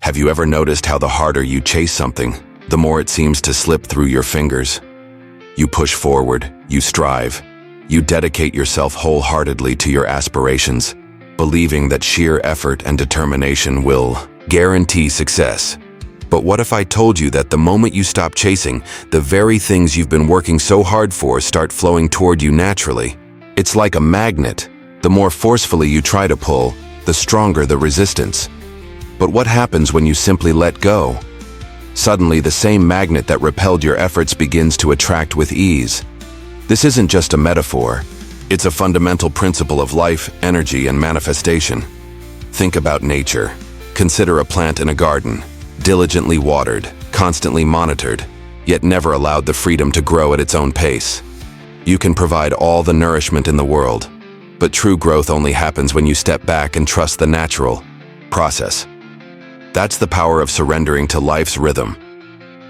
Have you ever noticed how the harder you chase something, the more it seems to slip through your fingers? You push forward, you strive, you dedicate yourself wholeheartedly to your aspirations, believing that sheer effort and determination will guarantee success. But what if I told you that the moment you stop chasing, the very things you've been working so hard for start flowing toward you naturally? It's like a magnet. The more forcefully you try to pull, the stronger the resistance. But what happens when you simply let go? Suddenly, the same magnet that repelled your efforts begins to attract with ease. This isn't just a metaphor. It's a fundamental principle of life, energy, and manifestation. Think about nature. Consider a plant in a garden, diligently watered, constantly monitored, yet never allowed the freedom to grow at its own pace. You can provide all the nourishment in the world, but true growth only happens when you step back and trust the natural process. That's the power of surrendering to life's rhythm.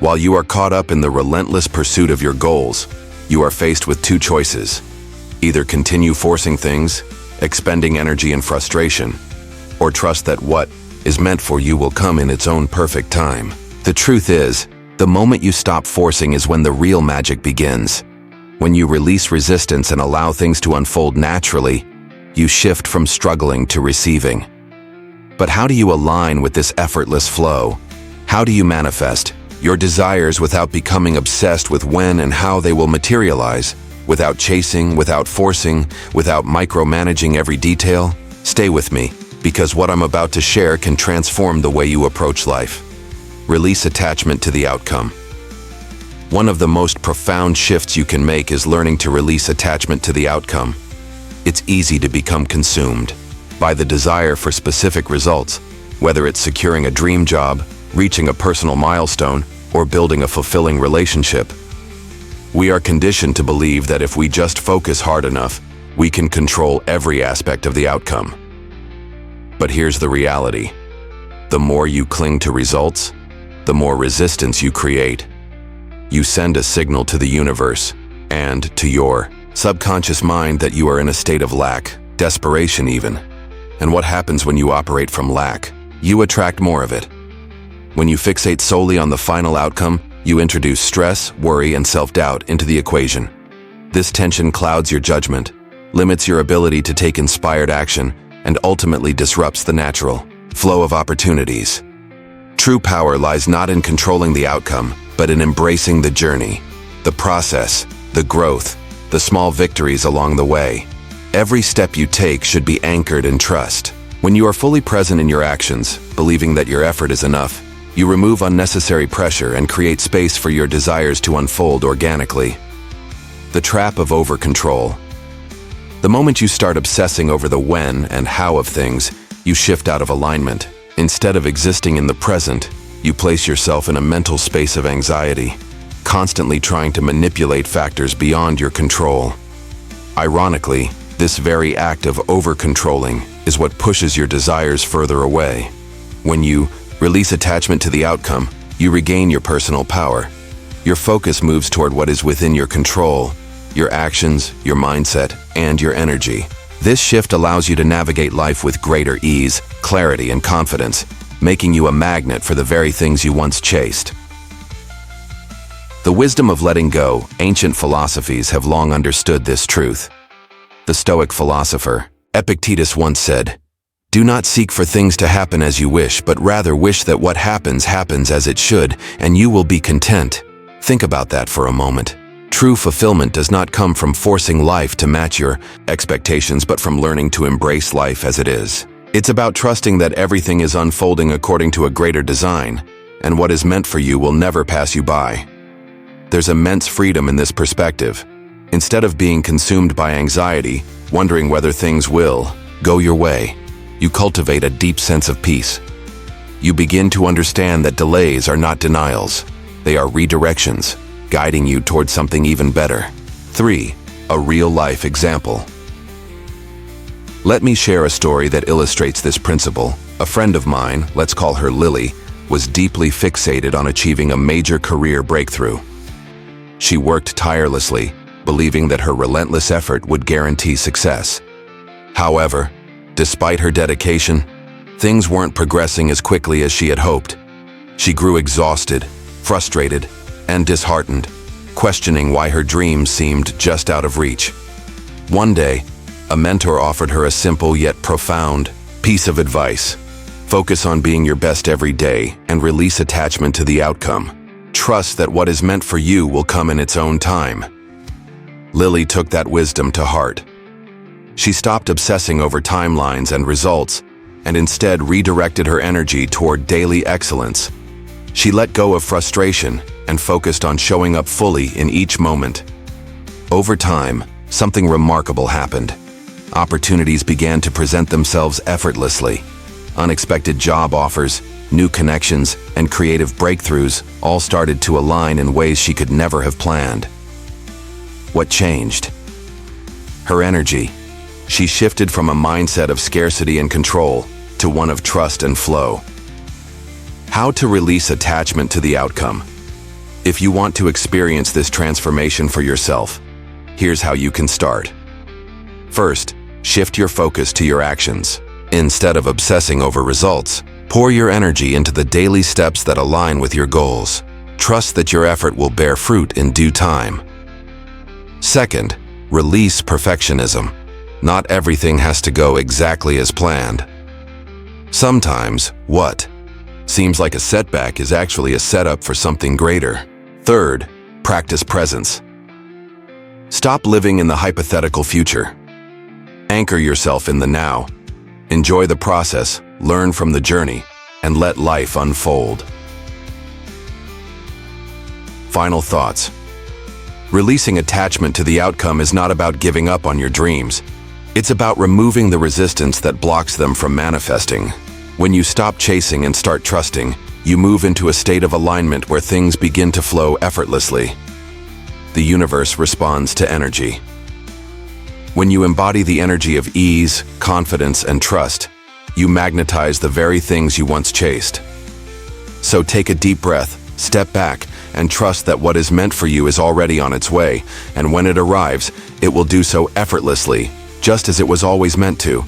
While you are caught up in the relentless pursuit of your goals, you are faced with two choices. Either continue forcing things, expending energy and frustration, or trust that what is meant for you will come in its own perfect time. The truth is, the moment you stop forcing is when the real magic begins. When you release resistance and allow things to unfold naturally, you shift from struggling to receiving. But how do you align with this effortless flow? How do you manifest your desires without becoming obsessed with when and how they will materialize? Without chasing, without forcing, without micromanaging every detail? Stay with me, because what I'm about to share can transform the way you approach life. Release attachment to the outcome. One of the most profound shifts you can make is learning to release attachment to the outcome. It's easy to become consumed by the desire for specific results, whether it's securing a dream job, reaching a personal milestone, or building a fulfilling relationship. We are conditioned to believe that if we just focus hard enough, we can control every aspect of the outcome. But here's the reality. The more you cling to results, the more resistance you create. You send a signal to the universe and to your subconscious mind that you are in a state of lack, desperation even. And what happens when you operate from lack? You attract more of it. When you fixate solely on the final outcome, you introduce stress, worry, and self-doubt into the equation. This tension clouds your judgment, limits your ability to take inspired action, and ultimately disrupts the natural flow of opportunities. True power lies not in controlling the outcome, but in embracing the journey, the process, the growth, the small victories along the way. Every step you take should be anchored in trust. When you are fully present in your actions, believing that your effort is enough, you remove unnecessary pressure and create space for your desires to unfold organically. The trap of over-control. The moment you start obsessing over the when and how of things, you shift out of alignment. Instead of existing in the present, you place yourself in a mental space of anxiety, constantly trying to manipulate factors beyond your control. Ironically, this very act of over-controlling is what pushes your desires further away. When you release attachment to the outcome, you regain your personal power. Your focus moves toward what is within your control, your actions, your mindset, and your energy. This shift allows you to navigate life with greater ease, clarity, and confidence, making you a magnet for the very things you once chased. The wisdom of letting go. Ancient philosophies have long understood this truth. The Stoic philosopher Epictetus once said, "Do not seek for things to happen as you wish, but rather wish that what happens happens as it should, and you will be content." Think about that for a moment. True fulfillment does not come from forcing life to match your expectations, but from learning to embrace life as it is. It's about trusting that everything is unfolding according to a greater design, and what is meant for you will never pass you by. There's immense freedom in this perspective. Instead of being consumed by anxiety, wondering whether things will go your way, you cultivate a deep sense of peace. You begin to understand that delays are not denials. They are redirections, guiding you towards something even better. 3. A real-life example. Let me share a story that illustrates this principle. A friend of mine, let's call her Lily, was deeply fixated on achieving a major career breakthrough. She worked tirelessly, believing that her relentless effort would guarantee success. However, despite her dedication, Things weren't progressing as quickly as she had hoped. She grew exhausted, frustrated, and disheartened, questioning why her dreams seemed just out of reach. One day, a mentor offered her a simple yet profound piece of advice. Focus on being your best every day and release attachment to the outcome. Trust that what is meant for you will come in its own time. Lily took that wisdom to heart. She stopped obsessing over timelines and results and instead redirected her energy toward daily excellence. She let go of frustration and focused on showing up fully in each moment. Over time, something remarkable happened. Opportunities began to present themselves effortlessly. Unexpected job offers, new connections, and creative breakthroughs all started to align in ways she could never have planned. What changed? Her energy. She shifted from a mindset of scarcity and control to one of trust and flow. How to release attachment to the outcome. If you want to experience this transformation for yourself, here's how you can start. First, shift your focus to your actions. Instead of obsessing over results, pour your energy into the daily steps that align with your goals. Trust that your effort will bear fruit in due time. Second, release perfectionism. Not everything has to go exactly as planned. Sometimes, what seems like a setback is actually a setup for something greater. Third, practice presence. Stop living in the hypothetical future. Anchor yourself in the now. Enjoy the process, learn from the journey, and let life unfold. Final thoughts. Releasing attachment to the outcome is not about giving up on your dreams. It's about removing the resistance that blocks them from manifesting. When you stop chasing and start trusting, you move into a state of alignment where things begin to flow effortlessly. The universe responds to energy. When you embody the energy of ease, confidence, and trust, you magnetize the very things you once chased. So take a deep breath, step back, and trust that what is meant for you is already on its way, and when it arrives, it will do so effortlessly, just as it was always meant to.